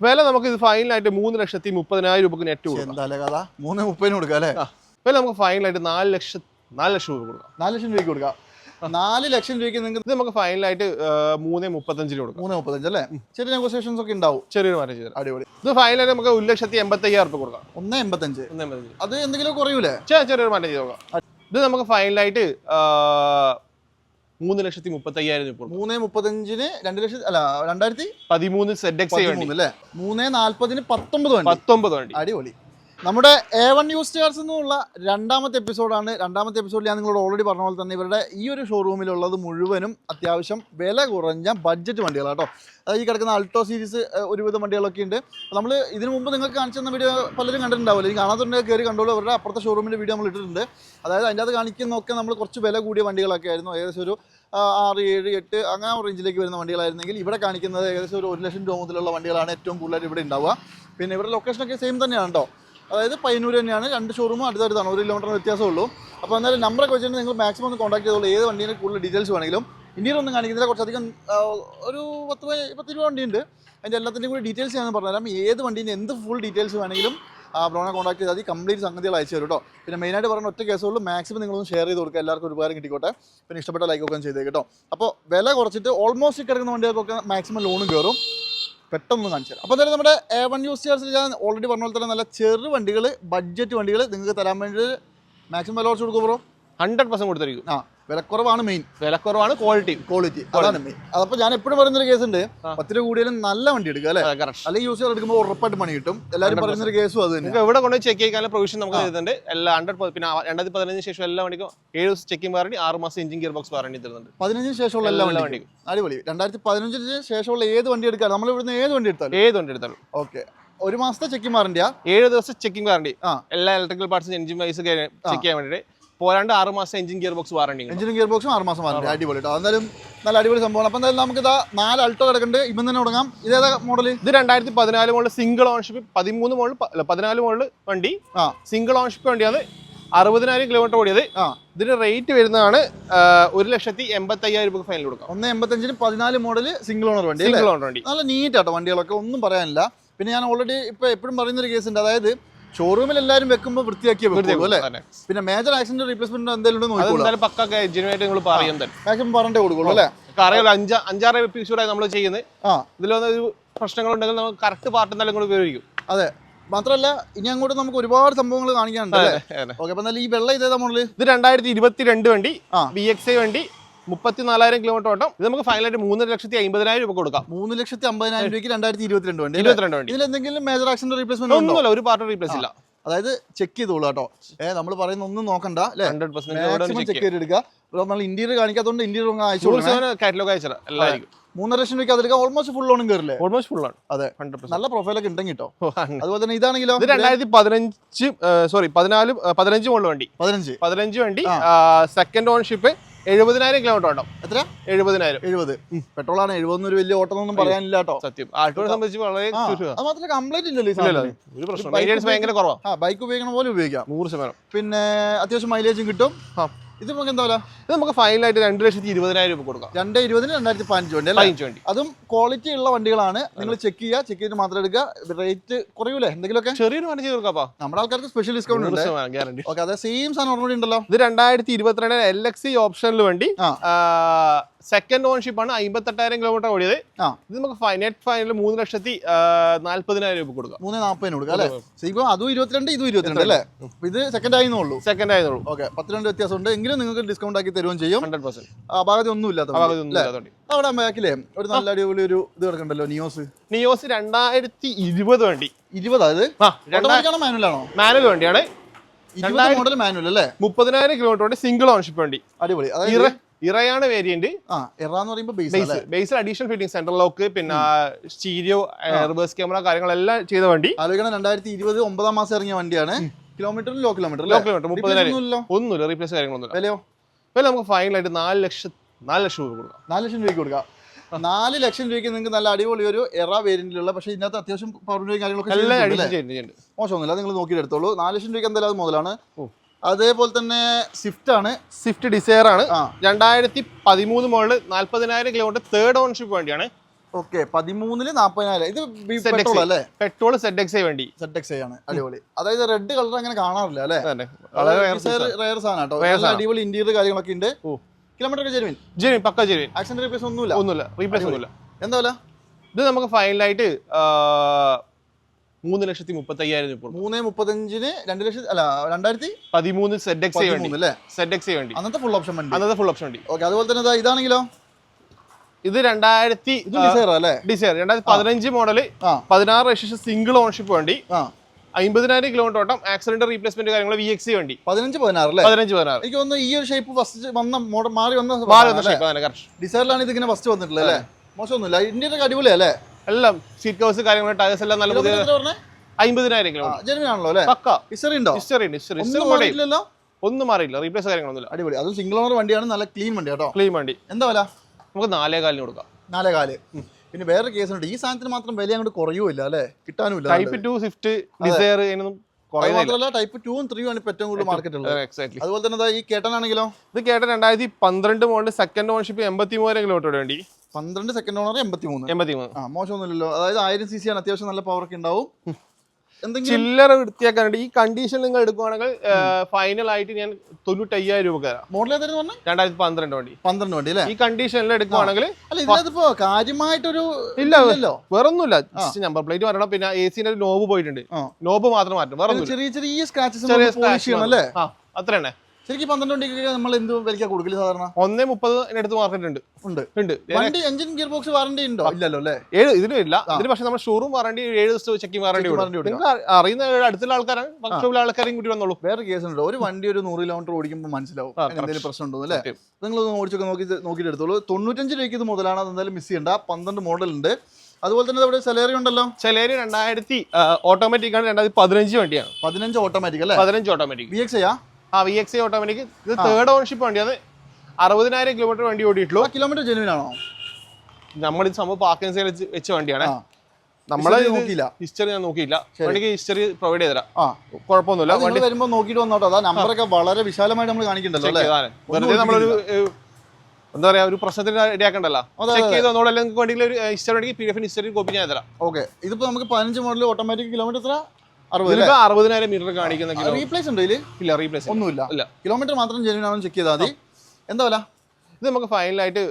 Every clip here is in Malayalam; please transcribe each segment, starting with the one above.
വില നമുക്ക് ഇത് ഫൈനലായിട്ട് 3,30,000 രൂപക്ക് നെറ്റ് കൊടുക്കാം. എന്താ കഥ 3,30 കൊടുക്കാം അല്ലേ? വില നമുക്ക് ഫൈനലായിട്ട് 4 ലക്ഷം രൂപ കൊടുക്കാം. 4 ലക്ഷം രൂപയ്ക്ക് കൊടുക്കാം. 4 ലക്ഷം രൂപയ്ക്ക് നിങ്ങൾക്ക് നമുക്ക് ഫൈനലായിട്ട് 3,35 കൊടുക്കാം. 3,35 അല്ലേ? ചെറിയ നെഗോസിയേഷൻസ് ഒക്കെ ഉണ്ടാവും. ചെറിയൊരു മാറ്റം ചെയ്ത് അടിപൊളി. ഇത് ഫൈനലായിട്ട് നമുക്ക് 1,85,000 രൂപ കൊടുക്കാം. 1,85. അത് എന്തെങ്കിലും കുറയൂലേ? ചെറിയൊരു മാറ്റം ചെയ്ത് നോക്കാം. ഇത് നമുക്ക് ഫൈനലായിട്ട് 3,35,000 രൂപ. 3,35 2 ലക്ഷം അല്ല 2013 ZX അല്ലേ? 3,40 19 വണ്ടി. അടിപൊളി. നമ്മുടെ A1 യൂസ്ഡ് കാർസ് എന്നുള്ള രണ്ടാമത്തെ എപ്പിസോഡാണ്. രണ്ടാമത്തെ എപ്പിസോഡിൽ ഞാൻ നിങ്ങളോട് ഓൾറെഡി പറഞ്ഞ പോലെ തന്നെ ഇവരുടെ ഈ ഒരു ഷോറൂമിലുള്ളത് മുഴുവനും അത്യാവശ്യം വില കുറഞ്ഞ ബഡ്ജറ്റ് വണ്ടികളാണ് കേട്ടോ. അതായത് ഈ കിടക്കുന്ന അൾട്ടോ സീരീസ് ഒരുവിധം വണ്ടികളൊക്കെ ഉണ്ട്. നമ്മൾ ഇതിനു മുമ്പ് നിങ്ങൾക്ക് കാണിച്ചു തന്ന വീഡിയോ പലരും കണ്ടിട്ടുണ്ടാവില്ല. ഈ കാണാത്തുണ്ടെങ്കിൽ കയറി കണ്ടോളൂ. അവരുടെ അപ്പുറത്തെ ഷോറൂമിൻ്റെ വീഡിയോ നമ്മൾ ഇട്ടിട്ടുണ്ട്. അതായത് അതിൻ്റെ അത് കാണിക്കുന്നതൊക്കെ നമ്മൾ കുറച്ച് വില കൂടിയ വണ്ടികളൊക്കെ ആയിരുന്നു. ഏകദേശം ഒരു 6, 7, 8 അങ്ങനെ റേഞ്ചിലേക്ക് വരുന്ന വണ്ടികളായിരുന്നെങ്കിൽ ഇവിടെ കാണിക്കുന്നത് ഏകദേശം ഒരു 1 ലക്ഷം രൂപ മുതലുള്ള വണ്ടികളാണ് ഏറ്റവും കൂടുതലായിട്ട് ഇവിടെ ഉണ്ടാവുക. പിന്നെ ഇവരുടെ ലൊക്കേഷനൊക്കെ സെയിം തന്നെയാണ് കേട്ടോ. അതായത് പയ്യന്നൂർ തന്നെയാണ്. 2 ഷോറൂമും അടുത്തടുത്താണ്. 1 കിലോമീറ്ററിന് വ്യത്യാസമുള്ളൂ. അപ്പോൾ എന്നാലും നമ്പറൊക്കെ വെച്ചിട്ട് നിങ്ങൾ മാക്സിമം ഒന്ന് കോൺടാക്ട് ചെയ്തോളൂ. ഏത് വണ്ടീൻ്റെ കൂടുതൽ ഡീറ്റെയിൽസ് വേണമെങ്കിലും. ഇന്ത്യയിൽ ഒന്നും കാണിക്കുന്നില്ല. കുറച്ചധികം ഒരു 10 രൂപ വണ്ടിയുണ്ട്. അതിൻ്റെ എല്ലാത്തിൻ്റെയും കൂടി ഡീറ്റെയിൽസ് ഞാൻ പറഞ്ഞുതരാം. ഏത് വണ്ടീൻ്റെ എന്ത് ഫുൾ ഡീറ്റെയിൽസ് വേണമെങ്കിലും ബ്രോനെ കോൺടാക്ട് ചെയ്താൽ മതി. കംപ്ലീറ്റ് സംഗതികൾ അയച്ചു തരും കേട്ടോ. പിന്നെ മെയിനായിട്ട് പറഞ്ഞ ഒറ്റ കേസുള്ളൂ. മാക്സിമം നിങ്ങളൊന്ന് ഷെയർ ചെയ്ത് കൊടുക്കുക. എല്ലാവർക്കും ഒരുപാട് കിട്ടിക്കോട്ടെ. പിന്നെ ഇഷ്ടപ്പെട്ട ലൈക്കൊക്കെ ചെയ്തേ കേട്ടോ. അപ്പോൾ വില കുറച്ചിട്ട് ഓൾമോസ്റ്റ് കിടക്കുന്ന വണ്ടികൾക്കൊക്കെ മാക്സിമം ലോണും കയറും. പെട്ടെന്ന് കാണിച്ചു തരാം. അപ്പോൾ എന്തായാലും നമ്മുടെ A1 യൂസ്ഡ് കാർസിൽ ഞാൻ ഓൾറെഡി പറഞ്ഞ പോലെ തന്നെ നല്ല ചെറു വണ്ടികൾ, ബഡ്ജറ്റ് വണ്ടികൾ നിങ്ങൾക്ക് തരാൻ വേണ്ടി മാക്സിമം വില കുറച്ച് കൊടുക്കും ബ്രോ. 100% കൊടുത്തിരിക്കും. വിലക്കുറവാണ് മെയിൻ. വിലക്കുറവാണ്, ക്വാളിറ്റി അതാണ് മെയിൻ. അതപ്പോൾ ഞാൻ എപ്പോഴും പറയുന്നൊരു കേസ് ഉണ്ട്, 10 രൂപ കൂടിയാലും നല്ല വണ്ടി എടുക്കുക അല്ലേ? അല്ലെങ്കിൽ യൂസ് ചെയ്ത് എടുക്കുമ്പോൾ ഉറപ്പായിട്ട് പണി കിട്ടും. എല്ലാവരും പറയുന്നൊരു കേസും അത് തന്നെ. ഇവിടെ കൊണ്ട് ചെക്ക് ചെയ്യാനുള്ള പ്രൊവിഷൻ നമുക്ക് തരുന്നുണ്ട്. എല്ലാ 100%. പിന്നെ 2015 ശേഷം എല്ലാ വണ്ടിക്കും 7 ദിവസം ചെക്കിംഗ് വാറണ്ടി, 6 മാസം എഞ്ചിൻ ഗിയർ ബോക്സ് വാറണ്ടി തരുന്നുണ്ട്. 15 ശേഷമുള്ള എല്ലാ വണ്ടിക്കും അടിപൊളി. 2015 ശേഷമുള്ള ഏത് വണ്ടി എടുക്കാം, നമ്മൾ ഇവിടുന്ന് ഏത് വണ്ടി എടുത്താലും ഓക്കെ. 1 മാസത്തെ ചെക്കിംഗ് വാറണ്ടിയാ? 7 ദിവസം ചെക്കിംഗ് വാറണ്ടി. എല്ലാ ഇലക്ട്രിക്കൽ പാർട്സും എഞ്ചിൻ വൈസ് ചെക്ക് ചെയ്യാൻ വേണ്ടിയിട്ട്. പോരാണ്ട് 6 മാസം എഞ്ചിൻ ഗിയർ ബോക്സ് വാറണ്ടി. എഞ്ചിനും ഗിയർ ബോക്സും 6 മാസം വാറണ്ടി. അടിപൊളി കേട്ടോ. എന്തായാലും നല്ല അടിപൊളി സംഭവമാണ്. അപ്പോൾ എന്തായാലും നമുക്ക് ഇതാ 4 അൾട്ടോ കിടക്കുന്നുണ്ട്. ഇപ്പം തന്നെ തുടങ്ങാം. ഇതേതാ മോഡൽ? ഇത് 2014 മോഡൽ സിംഗിൾ ഓൺഷിപ്പ്. 14 മോഡൽ വണ്ടി സിംഗിൾ ഓൺഷിപ്പ് വണ്ടിയാണ്. 60,000 കിലോമീറ്റർ ഓടിയത്. ഇതിന്റെ റേറ്റ് വരുന്നതാണ് 1,85,000 രൂപ ഫൈനൽ കൊടുക്കാം. 1,85 14 മോഡൽ സിംഗിൾ ഓണർ വണ്ടി. നല്ല നീറ്റ് ആട്ടോ വണ്ടികളൊക്കെ, ഒന്നും പറയാനില്ല. പിന്നെ ഞാൻ ഓൾറെഡി ഇപ്പൊ എപ്പോഴും പറയുന്നൊരു കേസ് ഉണ്ട്. അതായത് ഷോറൂമിൽ എല്ലാവരും വെക്കുമ്പോൾ വൃത്തിയാക്കി വെക്കും അല്ലേ? പിന്നെ മേജർ ആക്സിഡന്റ് റീപ്ലേസ്മെന്റ് എന്തെങ്കിലും മാക്സിമം പറഞ്ഞേ കൊടുക്കുള്ളൂ അല്ലേ? 5-6 എപ്പിസോഡായി നമ്മൾ ചെയ്യുന്നത്. ഇതിലൊന്നും പ്രശ്നങ്ങളുണ്ടെങ്കിൽ നമുക്ക് കറക്റ്റ് പാർട്ട് എന്തായാലും കൂടെ ഉപയോഗിക്കും. അതെ, മാത്രമല്ല ഇനി അങ്ങോട്ട് നമുക്ക് ഒരുപാട് സംഭവങ്ങൾ കാണിക്കാനുണ്ട്. ഓക്കെ, അപ്പൊ ഈ വെള്ള ഇതേതാ മോഡല്? ഇത് 2022 വണ്ടി, VXI വണ്ടി, 34,000 കിലോമീറ്റർ ഓട്ടം. ഇത് നമുക്ക് ഫൈനലായിട്ട് 3,50,000 രൂപ കൊടുക്കാം. 3,50,000 രൂപയ്ക്ക് 2022 വണ്ടി. ഇതിൽ എന്തെങ്കിലും മേജർ ആക്സിഡന്റ് റീപ്ലേസ്മെന്റ് ഒന്നുമില്ല, ഒരു പാർട്ട് റീപ്ലേസ് ഇല്ല. അതായത് ചെക്ക് ചെയ്തോളൂ കേട്ടോ. നമ്മൾ പറയുന്ന ഒന്നും നോക്കണ്ട അല്ലേ? 100% ചെക്ക് ചെയ്തെടുക്കുക. നമ്മൾ ഇന്റീരിയർ കാണിക്കാത്തതുകൊണ്ട് ഇന്റീരിയർ അയച്ചു കാറ്റലോഗ് അയച്ചാൽ എല്ലാവർക്കും 3.5 ലക്ഷം രൂപയ്ക്ക് അതെടുക്കാം. ഓൾമോസ്റ്റ് ഫുൾ ലോണും കയറില്ലേ? ഓൾമോസ്റ്റ് ഫുൾ ആണ്. അതെ, 100% നല്ല പ്രൊഫൈലൊക്കെ ഉണ്ടെങ്കിൽ കേട്ടോ. അതുപോലെ തന്നെ ഇതാണെങ്കിലോ? ഇത് 2015 മോഡൽ വണ്ടി. 15 വണ്ടി, സെക്കൻഡ് ഓൺഷിപ്പ്, 70,000 കിലോമീറ്റർ ഓട്ടം. എത്ര? 70,000. പെട്രോളാണ്. 70 ഒരു വലിയ ഓട്ടം ഒന്നും പറയാനില്ല കേട്ടോ. സത്യം, ആൾട്ടോയെ സംബന്ധിച്ച് വളരെ അത് മാത്രമല്ല കംപ്ലൈന്റ് ഇല്ലല്ലോ. ഒരു പ്രശ്നം, മൈലേജ് ഭയങ്കര കുറവാണ്. ബൈക്ക് ഉപയോഗിക്കണ പോലെ ഉപയോഗിക്കാം 100%. പിന്നെ അത്യാവശ്യം മൈലേജും കിട്ടും. ഇത് നമുക്ക് എന്താ? ഇത് നമുക്ക് ഫൈനലായിട്ട് 2,20,000 രൂപ കൊടുക്കാം. 2,20,000 2015 വണ്ടി. അതും ക്വാളിറ്റി ഉള്ള വണ്ടികളാണ്. നിങ്ങൾ ചെക്ക് ചെയ്തിട്ട് മാത്രം എടുക്കുക. റേറ്റ് കുറയൂലേ എന്തെങ്കിലുമൊക്കെ? ചെറിയൊരു മാറ്റം ചെയ്ത് കൊടുക്കാം. നമ്മുടെ ആൾക്കാർക്ക് സ്പെഷ്യൽ ഡിസ്കൗണ്ട് ഉണ്ട്. ഗ്യാരണ്ടി. ഓക്കെ, അതെ സെയിം സാധനം ഓൾറെഡി ഉണ്ടല്ലോ. ഇത് 2022 LXI ഓപ്ഷനിൽ വണ്ടി, സെക്കൻഡ് ഓൺഷിപ്പ് ആണ്, 58,000 കിലോമീറ്റർ ഓടിയത്. ഇത് നമുക്ക് നെറ്റ് ഫൈനൽ 3,40,000 രൂപ കൊടുക്കാം. 3,40,000 കൊടുക്കാം അല്ലേ? ഇപ്പൊ അതും 22 ഇതും 22 അല്ലേ? ഇത് സെക്കൻഡ് ആയിരുന്നുള്ളൂ. ഓക്കെ, 10 വ്യത്യാസം ഉണ്ട്. എങ്കിലും നിങ്ങൾക്ക് ഡിസ്കൗണ്ട് ആക്കി തരുകയും ചെയ്യും. 100%. അപാകത ഒന്നും ഇല്ലാത്ത അവിടെ ബാക്കിലേ ഒരു നല്ല അടിപൊളി ഒരു ഇത് കിടക്കണ്ടല്ലോ. നിയോസ് 2020 വണ്ടി. 20 മാനുവലാണോ? മാനുവൽ വണ്ടിയാണ്. 20 മോഡൽ മാനുവൽ അല്ലേ? 30,000 കിലോമീറ്റർ ഓടി സിംഗിൾ ഓൺഷിപ്പ് വണ്ടി. അടിപൊളി. ഇറയാണ് വേരിയന്റ്. ഇറാന്ന് പറയുമ്പോൾ ബേസിൽ അഡീഷണൽ ഫിറ്റിംഗ്, സെൻട്രൽ ലോക്ക്, പിന്നെ സ്റ്റീരിയോ, റിവേഴ്സ് ക്യാമറ കാര്യങ്ങളെല്ലാം ചെയ്ത വണ്ടി. ആലോചിക്കണം, 2020 9 മാസം ഇറങ്ങിയ വണ്ടിയാണ്. കിലോമീറ്റർ ലോ കിലോമീറ്റർ 30,000 ഒന്നുമില്ല, റീപ്ലേസ് കാര്യങ്ങളൊന്നുമില്ല. വില നമുക്ക് ഫൈനലായിട്ട് 4 ലക്ഷം രൂപ കൊടുക്കാം. 4 ലക്ഷം രൂപയ്ക്ക് കൊടുക്കാം. 4 ലക്ഷം രൂപയ്ക്ക് നിങ്ങൾക്ക് നല്ല അടിപൊളി ഒരു എറ വേരിയന്റിലുള്ള, പക്ഷേ ഇതിനകത്ത് അത്യാവശ്യം പവർ കാര്യങ്ങളൊക്കെ മോശമൊന്നുമില്ല. നിങ്ങൾ നോക്കിയിട്ട് എടുത്തോളൂ. 4 ലക്ഷം രൂപയ്ക്ക് എന്തായാലും അത് മുതലാണ്. അതേപോലെ തന്നെ സ്വിഫ്റ്റ് ആണ്. സ്വിഫ്റ്റ് ഡിസയർ ആണ്. 2013 മോഡൽ, 40,000 കിലോമീറ്റർ, തേർഡ് ഓൺഷിപ്പ് വണ്ടിയാണ്. ഓക്കെ 13-ന് 40,000. ഇത് പെട്രോൾ അല്ലേ? പെട്രോൾ ZXi വണ്ടി. ZXi ആണ്. അടിപൊളി. അതായത് റെഡ് കളർ അങ്ങനെ കാണാറില്ല അല്ലേ? റയർ സാധനം കേട്ടോ. അടിപൊളി ഇന്റീരിയർ കാര്യങ്ങളൊക്കെ ഉണ്ട്. കിലോമീറ്റർ ഒക്കെ ജെനുവിൻ പക്ക ജെനുവിൻ. ആക്സിഡന്റ് റീപ്ലേസ് ഒന്നുമില്ല. റീപ്ലേസ് ഒന്നുമില്ല. എന്താ വില? ഇത് നമുക്ക് ഫൈനലായിട്ട് 3,35,000 രൂപ. 3,35-ന് 2013 ZXi വണ്ടി. അന്നത്തെ ഫുൾ ഓപ്ഷൻ വണ്ടി. ഓക്കെ, അതുപോലെ തന്നെ ഇതാണെങ്കിലോ? ഇത് 2015 മോഡല് 16 രജിസ്ട്രേഷൻ സിംഗിൾ ഓണർഷിപ്പ് വണ്ടി. 50,000 കിലോമീറ്റർ ഓട്ടം. ആക്സിഡന്റ് റീപ്ലേസ്മെന്റ് കാര്യങ്ങൾ VXi വണ്ടി. 15-16 എനിക്ക് തോന്നുന്നു ഈ ഒരു ഷേപ്പ് ഫസ്റ്റ് മാറി വന്ന ഡിസൈറിലാണ് ഇത് ഇങ്ങനെ ഫസ്റ്റ് വന്നിട്ടുള്ളത് അല്ലേ? മോശമൊന്നുമില്ല. ഇന്ത്യയുടെ അടിപൊളിയാ അല്ലേ? എല്ലാം സീറ്റ് കവേഴ്സ് കാര്യങ്ങൾ ടയർസ് എല്ലാം നല്ല പുതിയ. 50,000 കിലോമീറ്റർ ജെനുവിനാണല്ലോ അല്ലേ? പക്ക ഹിസ്റ്ററി ഉണ്ടോ? ഒന്നും മാറിയില്ല. റീപ്ലേസ് കാര്യങ്ങളൊന്നുമില്ല. അടിപൊളി. അതും സിംഗിൾ ഓണർ വണ്ടിയാണ്. നല്ല ക്ലീൻ വണ്ടി കേട്ടോ. ക്ലീൻ വണ്ടി. എന്താ വില? നമുക്ക് 4,400 കൊടുക്കാം. 4,400. പിന്നെ വേറെ കേസുണ്ട്, ഈ സാധനത്തിന് മാത്രം വില അങ്ങോട്ട് കുറയുമില്ല അല്ലേ? കിട്ടാനുമില്ല. ടൈപ്പ് 2 സ്വിഫ്റ്റ് ഡിസയർ മാത്രമല്ല ടൈപ്പ് 2-ഉം 3-ഉം ആണ് ഇപ്പൊ ഏറ്റവും കൂടുതൽ മാർക്കറ്റ് ഉള്ളത്. അതുപോലെ തന്നെ ഈ കേട്ടനാണെങ്കിലോ? ഇത് കേട്ടൻ 2012 മോഡൽ സെക്കൻഡ് ഓണർഷിപ്പ് 83,000 കിലോമീറ്റർ വേണ്ടി. 12 സെക്കൻഡ് ഓണർ 83. മോശമൊന്നുമില്ലല്ലോ. അതായത് 1000 cc ആണ്. അത്യാവശ്യം നല്ല പവർ ഒക്കെ ഉണ്ടാവും. ചില്ലറ വൃത്തിയാക്കാനുണ്ട്. ഈ കണ്ടീഷൻ നിങ്ങൾ എടുക്കുവാണെങ്കിൽ ഫൈനൽ ആയിട്ട് ഞാൻ 95,000 രൂപ തരാം. മോഡൽ ഏതായിരുന്നു പറഞ്ഞത്? 2012 വണ്ടി. 12 വണ്ടി അല്ലേ? ഈ കണ്ടീഷനിൽ എടുക്കുവാണെങ്കിൽ ഇതിനകത്തിപ്പോ കാര്യമായിട്ടൊരു ഇല്ലല്ലോ, വേറൊന്നുമില്ല. നമ്പർ പ്ലേറ്റ് വരണം. പിന്നെ AC നോബ് പോയിട്ടുണ്ട്. നോബ് മാത്രം മാറ്റം. വേറെ ചെറിയ സ്ക്രാച്ചസ് അല്ലേ? അത്ര തന്നെ. ശരിക്കും 12 വണ്ടിക്ക് നമ്മൾ എന്ത് വിലക്കാ കൊടുക്കില്ല സാധാരണ? 1.30 അടുത്ത് മാർക്കറ്റ് ഉണ്ട്. വണ്ടി എഞ്ചിൻ ഗിയർ ബോക്സ് വാറണ്ടി ഉണ്ടോ? ഇല്ലല്ലോ അല്ലേ? ഇതിനും ഇല്ല. ഇതിന് പക്ഷേ നമ്മൾ ഷോറൂം വാറണ്ടി 7 ദിവസത്തെ ചെക്കിംഗ് വാറണ്ടി നിങ്ങൾ അറിയുന്ന അടുത്തുള്ള ആൾക്കാരാണ്. വർക്ക്ഷോപ്പിലെ ആൾക്കാരെയും കൂടി വന്നോളൂ. വേറെ കേസ് ഉണ്ട്. ഒരു വണ്ടി ഒരു 100 കിലോമീറ്റർ ഓടിക്കുമ്പോൾ മനസ്സിലാവും എന്തെങ്കിലും പ്രശ്നം ഉണ്ടോ അല്ലേ? നിങ്ങൾ ഓടിച്ചൊക്കെ നോക്കിയിട്ട് എടുത്തോളൂ. 95 രൂപയ്ക്ക് ഇത് മുതലാണ്. അത് എന്തായാലും മിസ് ചെയ്യണ്ട. 12 മോഡൽ ഉണ്ട്. അതുപോലെ തന്നെ ഇവിടെ സെലേറി ഉണ്ടല്ലോ. സെലേറി 2000 ഓട്ടോമാറ്റിക് ആണ്. 2015 വണ്ടിയാണ്. 15 ഓട്ടോമാറ്റിക് അല്ലേ? 15 ഓട്ടോമാറ്റിക്. VXi VXi automatic. ഇത് തേർഡ് ഓണർഷിപ്പ് വണ്ടിയാണ്. 60,000 കിലോമീറ്റർ വണ്ടി ഓടിയിട്ടുള്ളൂ. കിലോമീറ്റർ ജെനുവിൻ ആണോ? നമ്മൾ ഇത് സംഭവം പാർക്കിംഗ് സൈഡിൽ വെച്ച വണ്ടിയാണ്. നമ്മളെ ഹിസ്റ്ററി ഞാൻ നോക്കിയില്ല. വണ്ടിക്ക് ഹിസ്റ്ററി പ്രൊവൈഡ് ചെയ്തരാം. കുഴപ്പമൊന്നുമില്ല. വണ്ടി വരുമ്പോൾ നോക്കിയിട്ട് വന്നോട്ടോ. അതാ നമ്പറൊക്കെ വളരെ വിശാലമായിട്ട് നമ്മൾ കാണിക്കണ്ടല്ലോ. വെറുതെ നമ്മളൊരു എന്താ പറയാ, ഒരു പ്രശ്നത്തിന് ഇടയാക്കണ്ടല്ലോ. ചെക്ക് ചെയ്ത് വന്നോളൂ. അല്ലെങ്കിൽ വണ്ടിയിൽ ഒരു ഹിസ്റ്ററി ഉണ്ടെങ്കിൽ PDF ഹിസ്റ്ററി കോപ്പി ഞാൻ തരാം. ഓക്കെ, ഇതിപ്പോ നമുക്ക് 15 മോഡൽ ഓട്ടോമാറ്റിക് കിലോമീറ്റർ എത്ര? 60,000 മീറ്റർ കാണിക്കുന്ന. റീപ്ലേസ് ഉണ്ട് ഇതില്? ഇല്ല, റീപ്ലേസ് ഒന്നുമില്ല. കിലോമീറ്റർ മാത്രം ജെനുവിൻ ആണെന്ന് ചെക്ക് ചെയ്താൽ മതി. എന്താ വില? ഇത് നമുക്ക് ഫൈനലായിട്ട്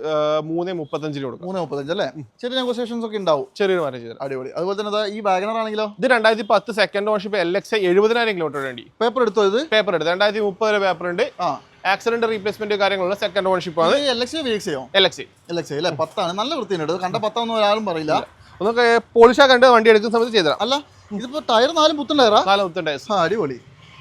3.35 കൊടുക്കും. 3.35 അല്ലേ? ചെറിയ നെഗോസിയേഷൻസ് ഒക്കെ ഉണ്ടാവും. ചെറിയൊരു മാറ്റം ചെയ്തു. അടിപൊളി. അതുപോലെ തന്നെ ഈ വാഗണർ ആണെങ്കിലോ? ഇത് 2010 സെക്കൻഡ് ഓണർഷിപ്പ് LXi 70,000 കിലോമീറ്റർ വേണ്ടി. പേപ്പർ എടുത്തോ? ഇത് പേപ്പർ എടുത്ത് 2030 പേപ്പർ ഉണ്ട്. ആക്സിഡന്റ് റീപ്ലേസ്മെന്റ് കാര്യങ്ങളുള്ള സെക്കൻഡ് ഓണർഷിപ്പ് ആണ്. LXi VXiയോ? LXi അല്ലേ? 10 ആണ്. നല്ല വൃത്തിയുണ്ട്. കണ്ട 10 ഒന്നും ഒരാളും പറയില്ല. ഒന്നൊക്കെ പോളിഷ് ആക്കണ്ട് വണ്ടി എടുക്കുന്ന സമയത്ത് ചെയ്തരാം. അല്ല, ഇതിപ്പോ ടയർ 4 പുത്തൻ ടയറാ? 4 പുത്തൻ ടയർ. അടിപൊളി.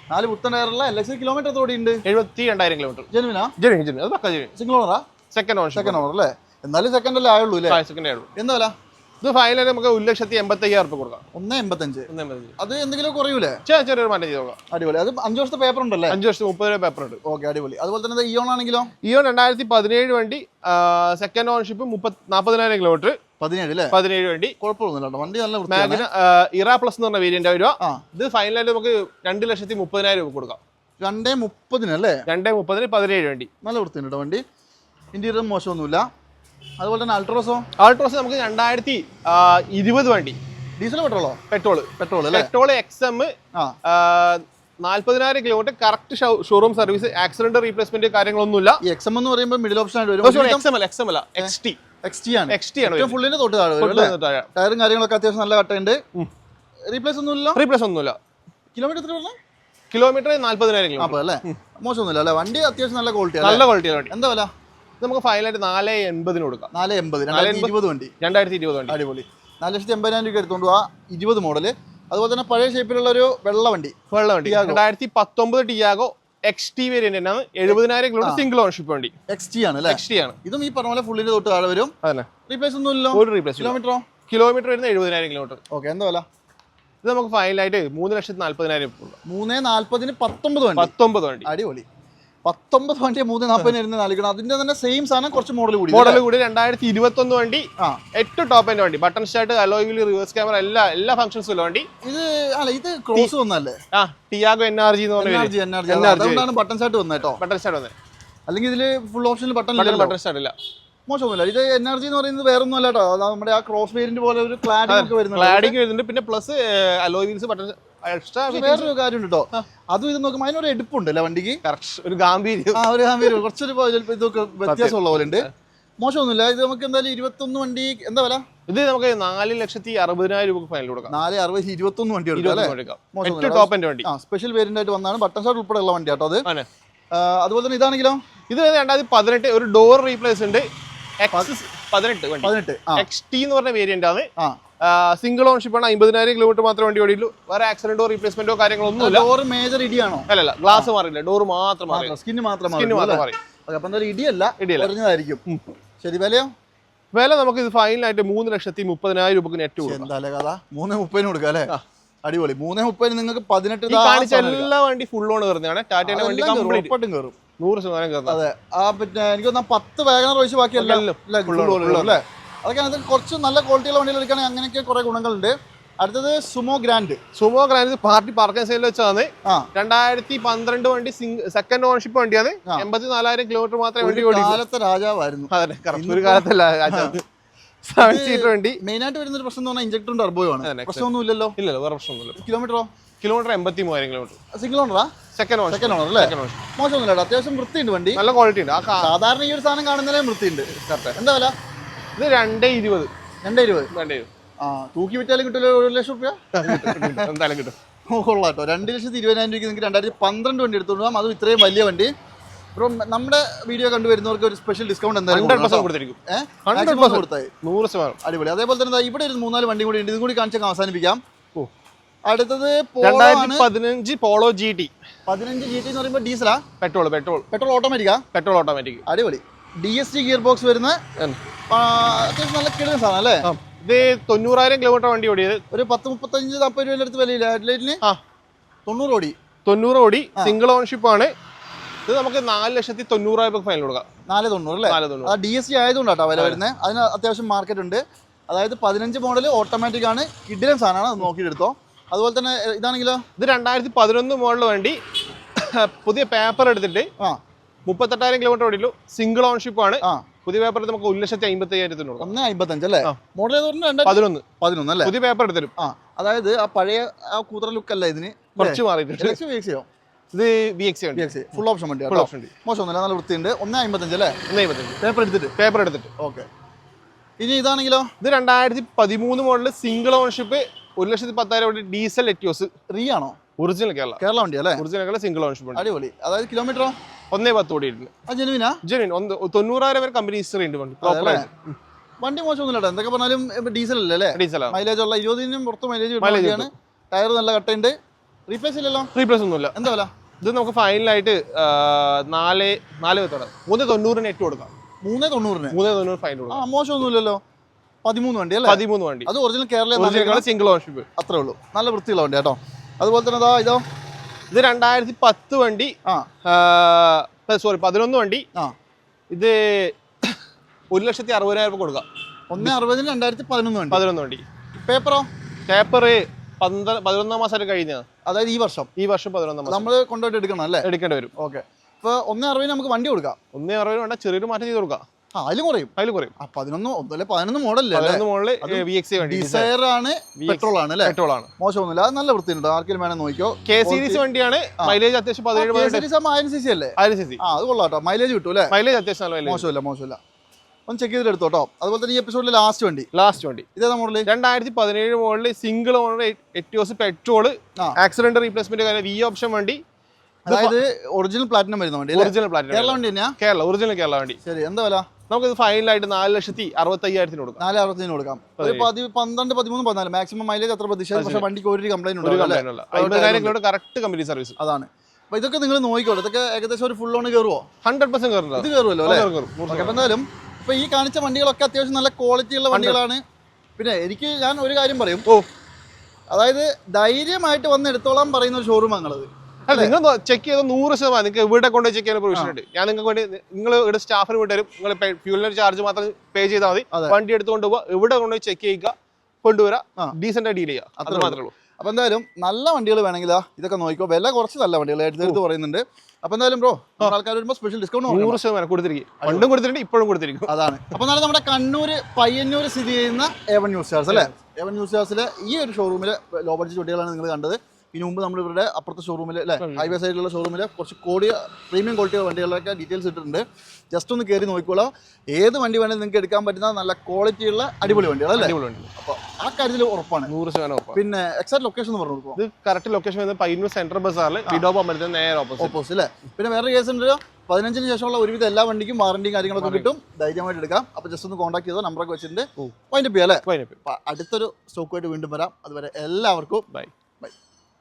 4 പുത്തൻ ടയറുള്ള LXi കിലോമീറ്റർ ഓടിയുണ്ട്. 72,000 കിലോമീറ്റർ. ജെനുവിനാ? ജെനുവിൻ. അത് പക്ക ജെനുവിൻ. സിംഗിൾ ഓണറാ? സെക്കൻഡ് ഓണർ അല്ലേ? എന്നാലും സെക്കൻഡ് അല്ലേ ആയുള്ളൂ അല്ലേ? സെക്കൻഡ് ആയുള്ളൂ. എന്താ വില? ഇത് ഫൈനൽ നമുക്ക് 1,85,000 രൂപ കൊടുക്കാം. 1.85. അത് എന്തെങ്കിലും കുറയൂലേ? ചെറിയൊരു മാറ്റം ചെയ്ത് നോക്കാം. അടിപൊളി. അത് 5 വർഷത്തെ പേപ്പർ ഉണ്ടല്ലേ? 5 വർഷം 30 രൂപ പേപ്പർ ഉണ്ട്. ഓക്കെ, അടിപൊളി. അതുപോലെ തന്നെ ഇയോൺ ആണെങ്കിലോ? ഇയോൺ 2017 വണ്ടി. Second ownership 40,000 kilometre. 17 വണ്ടി. കുഴപ്പമൊന്നുമില്ല. വണ്ടി നല്ല മാഗ്ന ഇറ പ്ലസ് എന്ന് പറഞ്ഞ വേരിയന്റ് വരിക. ഇത് ഫൈനലായിട്ട് നമുക്ക് 2,30,000 രൂപ കൊടുക്കാം. 2.30 അല്ലേ? 2.30 17 വണ്ടി. നല്ല വൃത്തിയുണ്ട് കേട്ടോ വണ്ടി. ഇന്റീരിയർ മോശമൊന്നുമില്ല. അതുപോലെ തന്നെ അൾട്രോസ് നമുക്ക് 2020 വണ്ടി. ഡീസൽ പെട്രോളോ? Petrol XM 40,000 kilometre. Correct showroom service. Accident replacement കാര്യങ്ങളൊന്നുമില്ല. ഈ XM എന്ന് പറയുമ്പോൾ മിഡിൽ ഓപ്ഷൻ ആയിട്ട് വരും. XT ആണ്. ഫുള്ളിന്റെ തൊട്ട് താഴെ വരും. ടയറും കാര്യങ്ങളൊക്കെ അത്യാവശ്യം നല്ല കട്ടുണ്ട്. റീപ്ലേസ് ഒന്നുമില്ല. കിലോമീറ്റർ എത്ര പറഞ്ഞാൽ? കിലോമീറ്റർ 40,000 കിലോമീറ്റർ അല്ലേ? മോശമൊന്നുമില്ല അല്ലേ? വണ്ടി അത്യാവശ്യം നല്ല ക്വാളിറ്റി. ക്വാളിറ്റി. എന്താ വില? നമുക്ക് ഫൈനലായിട്ട് 4.80 കൊടുക്കാം. 4.80. 2020 വണ്ടി. 2020 വണ്ടി. അടിപൊളി. 4,80,000 രൂപ എടുത്തോണ്ട് പോവാ. 20 മോഡല്. അതുപോലെ തന്നെ പഴയ ഷേപ്പിലുള്ള ഒരു വെള്ള വണ്ടി. 2019 ടിയാഗോ XT വേരിയന്റ് ആണ്. 70,000 കിലോമീറ്റർ സിംഗിൾ ഓണർഷിപ്പ് വണ്ടി. XT ആണ് അല്ലേ? XT ആണ്. ഇതും ഈ പറഞ്ഞ പോലെ ഫുള്ളിന്റെ തൊട്ട് താഴെ വരും. റീപ്ലേസ് ഒന്നുമില്ലല്ലോ? ഒരു റീപ്ലേസ്. കിലോമീറ്റർ വരുന്ന 70,000 കിലോമീറ്റർ. ഓക്കെ, എന്താ വില? ഇത് നമുക്ക് ഫൈനലായിട്ട് 3,40,000 രൂപ. 3.40 19 വണ്ടി. അടിപൊളി. 19 വണ്ടി 3.40 നൽകണം. അതിന്റെ തന്നെ സെയിം സാധനം കുറച്ച് മോഡൽ കൂടി 2021 വണ്ടി. 8 ടോപ്പ് എൻഡ് വണ്ടി. Button start, alloy wheel, reverse camera, എല്ലാ ഫംഗ്ഷൻസും ഉള്ള വണ്ടി. ഇത് ക്രോസ് വന്നല്ലേ? ടിയാഗോ NRG എന്ന് പറഞ്ഞ ബട്ടൺ സ്റ്റാർട്ട് വന്നത് കേട്ടോ. ബട്ടൺ സ്റ്റാർട്ട് വന്നത്. അല്ലെങ്കിൽ ഇതില് ഫുൾ ഓപ്ഷനിൽ ബട്ടൺ സ്റ്റാർട്ട് ഇല്ല. മോശമൊന്നുമില്ല. ഇത് എനർജി എന്ന് പറയുന്നത് വേറെ ഒന്നും അല്ല കേട്ടോ, നമ്മുടെ ആ ക്രോസ് വേരിയന്റ് പോലെ ഒരു ക്ലാഡിംഗ് വരുന്നുണ്ട്. പിന്നെ plus alloy wheels button extra വേറൊരു കാര്യം കേട്ടോ, അതും ഇത് നോക്കുമ്പോൾ അതിനൊരു എടുപ്പുണ്ട് അല്ലേ വണ്ടിക്ക്, ഒരു ഗാംഭീര്യം, ഒരു ഗാംഭീര്യം കുറച്ചൊരു ഇതൊക്കെ വ്യത്യാസമുള്ള പോലെ ഉണ്ട്. മോശമൊന്നുമില്ല. ഇത് നമുക്ക് എന്തായാലും 21 വണ്ടി എന്താ വില? ഇത് നമുക്ക് 4,60,000 രൂപ ഫൈനൽ കൊടുക്കാം. 4,60,000 21 വണ്ടി എടുക്കാം. ടോപ്പ് എൻഡ് വണ്ടി സ്പെഷ്യൽ വേരിയന്റ് ആയിട്ട് വന്നാണ്, ബട്ടൺ ഷോട്ട് ഉൾപ്പെടെ ഉള്ള വണ്ടി കേട്ടോ അത്. അതുപോലെ തന്നെ ഇതാണെങ്കിലോ, ഇത് 2018 ഒരു ഡോർ റീപ്ലേസ് ഉണ്ട്, X18 XT എന്ന് പറഞ്ഞ വേരിയന്റ് ആണ്. സിംഗിൾ ഓൺഷിപ്പ് ആണ്, 50,000 കിലോമീറ്റർ മാത്രമേ വണ്ടി ഓടിയുള്ളൂ. വേറെ ആക്സിഡന്റോ റീപ്ലേസ്മെന്റോ കാര്യങ്ങളൊന്നുമില്ല. ഡോർ മേജർ ഇടിയാണോ? അല്ലല്ല, ഗ്ലാസ് മാറില്ല, ഡോർ മാത്രം മാറി, സ്കിൻ മാത്രം മാറി. അപ്പൊ എന്തായാലും ഇടിയല്ല, കുറഞ്ഞതായിരിക്കും. ശരി, വിലയോ? വില നമുക്ക് ഇത് ഫൈനലായിട്ട് 3,30,000 രൂപക്ക് നെറ്റ് കൊടുക്കാം. എന്തായാലും കഥ 3,30 കൊടുക്കാം അല്ലേ? അടിപൊളി. 3,30 നിങ്ങൾക്ക് 18 കാണിച്ച എല്ലാ വണ്ടി ഫുൾ ഓൺ കയറുന്നതാണ്. ടാറ്റയുടെ വണ്ടി കംപ്ലീറ്റ് കയറും, 100% കയറും. അതെ. പിന്നെ എനിക്ക് 10 വാഗണർ ഒഴിച്ച് ബാക്കിയല്ലോ അല്ലേ? അതൊക്കെ അത് കുറച്ച് നല്ല ക്വാളിറ്റിയുള്ള വണ്ടികൾ എടുക്കുകയാണെങ്കിൽ അങ്ങനെയൊക്കെ കുറെ ഗുണങ്ങളുണ്ട്. അടുത്തത് സുമോ ഗ്രാൻഡ് പാർട്ടി പാർക്കിംഗ് സൈഡിൽ വെച്ചാണ്. 2012 വണ്ടി, സെക്കൻഡ് ഓണർഷിപ്പ് വണ്ടിയാണ്. 84,000 കിലോമീറ്റർ മാത്രമേ വണ്ടി ഓടി. കാലത്തെ രാജാവായിരുന്നു. ഒരു കാലത്തല്ല രാജാവ്. 7 സീറ്റർ വണ്ടി. മെയിൻ ആയിട്ട് വരുന്ന ഒരു പ്രശ്നം എന്ന് പറഞ്ഞാൽ ഇഞ്ചക്ടറും ടർബോയും ആണ്. പ്രശ്നമൊന്നും ഇല്ലല്ലോ? ഇല്ലല്ലോ, വേറെ പ്രശ്നമൊന്നുമില്ല. Kilometre 83,000 kilometre. സിംഗിൾ ഓണറാ? സെക്കൻഡ് ഓണർ അല്ലേ? മോശമൊന്നുമില്ല, അത്യാവശ്യം വൃത്തിയുണ്ട് വണ്ടി, നല്ല ക്വാളിറ്റി ഉണ്ട്. സാധാരണ ഈ ഒരു സാധനം കാണുന്നതിലേ വൃത്തിയുണ്ട്. എന്താ വില? ഇത് 2,20,000. 2,20,000. തൂക്കി വിറ്റാലും കിട്ടില്ല 1,00,000 രൂപ എന്തായാലും കിട്ടും. കൊള്ളാട്ടോ. 2,20,000 രൂപയ്ക്ക് നിങ്ങൾക്ക് 2012 വണ്ടി എടുത്തോണ്ട് പോകാം, അതും ഇത്രയും വലിയ വണ്ടി. ബ്രോ, നമ്മുടെ വീഡിയോ കണ്ടുവരുന്നവർക്ക് ഒരു സ്പെഷ്യൽ ഡിസ്കൗണ്ട് എന്തായാലും കൊടുത്തായി. അടിപൊളി. അതേപോലെ തന്നെ ഇവിടെ ഒരു 3-4 വണ്ടി കൂടി ഉണ്ട്, ഇതും കൂടി കാണിച്ചാൽ അവസാനിപ്പിക്കാം. അടുത്തത് 2015 പോളോ GT. 15 GT എന്ന് പറയുമ്പോൾ ഡീസലാ? പെട്രോൾ ഓട്ടോമാറ്റിക്കാ? Petrol automatic. അടിപൊളി. DSG ഗിയർ ബോക്സ് വരുന്ന അത്യാവശ്യം നല്ല കിടന്ന സാധനം അല്ലേ? ഇത് 90,000 കിലോമീറ്റർ വണ്ടി ഓടിയത്. ഒരു 35-40 രൂപയുടെ അടുത്ത് വിലയില്ല ഹെഡ്ലൈറ്റിന്. 90 ഓടി. സിംഗിൾ ഓൺഷിപ്പ് ആണ്. ഇത് നമുക്ക് 4,90,000 ഫൈനൽ കൊടുക്കാം. 490 അല്ലേ? DSG ആയതുകൊണ്ടാട്ടോ വില വരുന്നത്. അതിന് അത്യാവശ്യം മാർക്കറ്റ് ഉണ്ട്. അതായത് 15 മോഡൽ ഓട്ടോമാറ്റിക് ആണ്, കിഡിലൻ സാധനമാണ്, അത് നോക്കിയെടുത്തോ. അതുപോലെ തന്നെ ഇതാണെങ്കിലോ, ഇത് 2011 മോഡൽ വണ്ടി, പുതിയ പേപ്പർ എടുത്തിട്ട് 38,000 കിലോമീറ്റർ ഓടിയുള്ളൂ. സിംഗിൾ ഓൺഷിപ്പ് ആണ്. പുതിയ പേപ്പർ നമുക്ക് 1,55,000 കൊടുക്കാം. 1,55 അല്ലേ? മോഡൽ 11 അല്ലേ? പുതിയ പേപ്പർ എടുത്തിട്ടും. അതായത് ആ പഴയ ആ കൂതറ ലുക്ക് അല്ല ഇതിന്, കുറച്ച് മാറിയിട്ടുണ്ട്. ഇത് VXC ഫുൾ ഓപ്ഷൻ വണ്ടി. മോശമൊന്നുമില്ല, നല്ല വൃത്തിയുണ്ട്. 1,55 അല്ലേ? പേപ്പർ എടുത്തിട്ട്. ഓക്കെ. ഇനി ഇതാണെങ്കിലോ, ഇത് 2013 model single ownership, 1,10,000 diesel Etios. ആണോ? ഒറിജിനൽ കേരള വണ്ടി അല്ലേ? Original single ownership. അടിപൊളി. അതായത് കിലോമീറ്ററോ? 1,10 ഓടിയിട്ടുണ്ട്. ജെനുവിൻ 90,000 വരെ കമ്പനി ഹിസ്റ്ററി ഉണ്ട് വണ്ടി. മോശമൊന്നുമില്ല, എന്തൊക്കെ പറഞ്ഞാലും ഡീസൽ അല്ലേ? മൈലേജ് ഉള്ള 20-നും പുറത്ത് മൈലേജ്. ടയർ നല്ല കട്ടുണ്ട്. റീപ്ലേസ് ഇല്ലല്ലോ? റീപ്ലേസ് ഒന്നുമില്ല. എന്താ വില? ഇത് നമുക്ക് ഫൈനലായിട്ട് 3,90 നെറ്റ് കൊടുക്കാം. 3,90 ഫൈൻ കൊടുക്കാം. മോശമൊന്നുമില്ലല്ലോ. 13 വണ്ടി അല്ലേ? 13 വണ്ടി. അത് ഒറിജിനൽ കേരള സിംഗിൾ ഓൺഷിപ്പ്. അത്രേ ഉള്ളൂ. നല്ല വൃത്തിയുള്ള വണ്ടി കേട്ടോ. അതുപോലെ തന്നെ ഇതോ, ഇത് 2010 വണ്ടി, 11 വണ്ടി. ഇത് 1,60,000 കൊടുക്കാം. 1,60,000 2011 വണ്ടി. പേപ്പറോ? പേപ്പർ 11 മാസം കഴിഞ്ഞ, അതായത് ഈ വർഷം 11 മാസം നമ്മൾ കൊണ്ടുപോയിട്ട് എടുക്കണം അല്ലേ? എടുക്കേണ്ടി വരും. ഓക്കെ. ഇപ്പൊ 1,60,000 നമുക്ക് വണ്ടി കൊടുക്കാം. 1,60,000 വേണ്ട, ചെറിയൊരു മാറ്റം ചെയ്ത് കൊടുക്കാം. അതിലും കുറയും. 11 മോഡൽ VXC വണ്ടി. ഡിസയർ ആണ്, പെട്രോൾ ആണ് അല്ലേ? പെട്രോൾ ആണ്. മോശമൊന്നുമില്ല, അത് നല്ല വൃത്തിയുണ്ട്. ആർക്കെങ്കിലും വേണം നോക്കിയോ. K സീരീസ് വണ്ടിയാണ്. മൈലേജ് അത്യാവശ്യം 17 1000cc അല്ലേ? 1000cc. അത് കൊള്ളാട്ടോ, മൈലേജ് കിട്ടും അല്ലേ? മൈലേജ് അത്യാവശ്യം നല്ല മോശമില്ല. ഒന്ന് ചെക്ക് ചെയ്തിട്ട് എടുത്തോട്ടോ. അതുപോലെ തന്നെ ഈ എപ്പിസോഡിൽ ലാസ്റ്റ് വണ്ടി ഇതേതാ model? 2017 model single owner Etios petrol, accident replacement കാര്യം V ഓപ്ഷൻ വണ്ടി. അതായത് ഒറിജിനൽ പ്ലാറ്റിനം വരുന്ന വണ്ടി. ഒറിജിനൽ പ്ലാറ്റിനം കേരള വണ്ടി തന്നെയാ? ഒറിജിനൽ കേരള വണ്ടി. ശരി, എന്താ വില? നമുക്ക് ഫൈനലായിട്ട് 4,65,000 കൊടുക്കാം. 4,60,000 കൊടുക്കാം. 12, 13, 14 മാക്സിമം മൈലേജ് അത്ര പ്രതീക്ഷ. പക്ഷേ വണ്ടിക്ക് ഒരു കംപ്ലൈന്റ് ഉണ്ട്. 50,000 കിലോമീറ്റർ കറക്റ്റ് കമ്പനി സർവീസ്. അതാണ്. അപ്പൊ ഇതൊക്കെ നിങ്ങൾ നോക്കിക്കോളൂ. ഇതൊക്കെ ഏകദേശം ഒരു ഫുൾ ഓൺ കയറുമോ? 100% കയറുന്നത്. ഇത് കയറുമല്ലോ അല്ലേ? അപ്പൊ എന്തായാലും ഇപ്പൊ ഈ കാണിച്ച വണ്ടികളൊക്കെ അത്യാവശ്യം നല്ല ക്വാളിറ്റി ഉള്ള വണ്ടികളാണ്. പിന്നെ ഞാൻ ഒരു കാര്യം പറയും, അതായത് ധൈര്യമായിട്ട് വന്ന് എടുത്തോളാൻ പറയുന്ന ഒരു ഷോറൂം ആണത്. അല്ല, നിങ്ങൾ ചെക്ക് ചെയ്ത് 100% നിങ്ങൾക്ക് ഇവിടെ കൊണ്ടുപോയി ചെക്ക് ചെയ്യാൻ പ്രൊവിഷൻ ഉണ്ട്. ഞാൻ നിങ്ങൾക്ക് വേണ്ടി, നിങ്ങൾ ഇവിടെ സ്റ്റാഫിന് വിട്ടുതരും. നിങ്ങൾ ഫ്യൂലിന്റെ ചാർജ് മാത്രം പേ ചെയ്താൽ മതി. വണ്ടി എടുത്തുകൊണ്ട് പോവുക, ഇവിടെ കൊണ്ടുപോയി ചെക്ക് ചെയ്യുക. കൊണ്ടുവരാം, ഡീസെന്റ് ഡീൽ ചെയ്യാം, അത് മാത്രമേ ഉള്ളൂ. അപ്പോൾ എന്തായാലും നല്ല വണ്ടികൾ വേണമെങ്കിൽ ഇതൊക്കെ നോക്കിക്കോ, വില കുറച്ച് നല്ല വണ്ടികൾ എടുത്ത് പറയുന്നുണ്ട്. അപ്പോൾ എന്തായാലും ബ്രോ ആൾക്കാർ വരുമ്പോൾ സ്പെഷ്യൽ ഡിസ്കൗണ്ട് 100% കൊടുത്തിരിക്കും, പണ്ടും കൊടുത്തിട്ടുണ്ട്, ഇപ്പോഴും കൊടുത്തിരിക്കും. അതാണ്. അപ്പോൾ എന്നാലും നമ്മുടെ കണ്ണൂർ പയ്യന്നൂർ സ്ഥിതി ചെയ്യുന്ന A1 ന്യൂസ് സ്റ്റാർസ് അല്ലേ, A1 ന്യൂസ് സ്റ്റാർസിലെ ഈ ഒരു ഷോറൂമിൽ ലോ ബഡ്ജറ്റ് വണ്ടികളാണ് നിങ്ങൾ കണ്ടത്. ഇതിനു മുമ്പ് നമ്മൾ ഇവരുടെ അപ്പുറത്തെ ഷോറൂമിൽ അല്ലേ, ഹൈവേ സൈഡിലുള്ള ഷോറൂമിൽ കുറച്ച് പ്രീമിയം ക്വാളിറ്റി വണ്ടികളൊക്കെ ഡീറ്റെയിൽസ് ഇട്ടിട്ടുണ്ട്. ജസ്റ്റ് ഒന്ന് കയറി നോക്കിക്കോളാം. ഏത് വണ്ടി വേണമെങ്കിലും നിങ്ങൾക്ക് എടുക്കാൻ പറ്റുന്ന നല്ല ക്വാളിറ്റിയുള്ള അടിപൊളി വണ്ടികൾ അല്ലേ. അപ്പോൾ ആ കാര്യത്തിൽ ഉറപ്പാണ്, 100% ഉറപ്പാണ്. പിന്നെ എക്സാക്ട് ലൊക്കേഷൻ എന്ന് പറഞ്ഞു കൊടുക്കും. ഇത് കറക്റ്റ് ലൊക്കേഷൻ വരുന്നത് പയ്യന്നൂർ സെൻട്രൽ ബസാറിൽ വിഡോ അമ്പലത്തിന് നേരെ ഓപ്പോസിറ്റ് അല്ലേ. പിന്നെ വേറെ കേസ് ഉണ്ട്, 15-ന് ശേഷമുള്ള ഒരുവിധ എല്ലാ വണ്ടിക്കും വാറണ്ടിയും കാര്യങ്ങളൊക്കെ കിട്ടും, ധൈര്യമായിട്ട് എടുക്കാം. അപ്പോൾ ജസ്റ്റ് ഒന്ന് കോൺടാക്ട് ചെയ്തോ, നമ്പറൊക്കെ വെച്ചിട്ടുണ്ട്. വൈൻഡപ്പ് ചെയ്യാം അല്ലേ. അടുത്തൊരു സ്റ്റോക്കുമായിട്ട് വീണ്ടും വരാം. അതുവരെ എല്ലാവർക്കും ബൈ.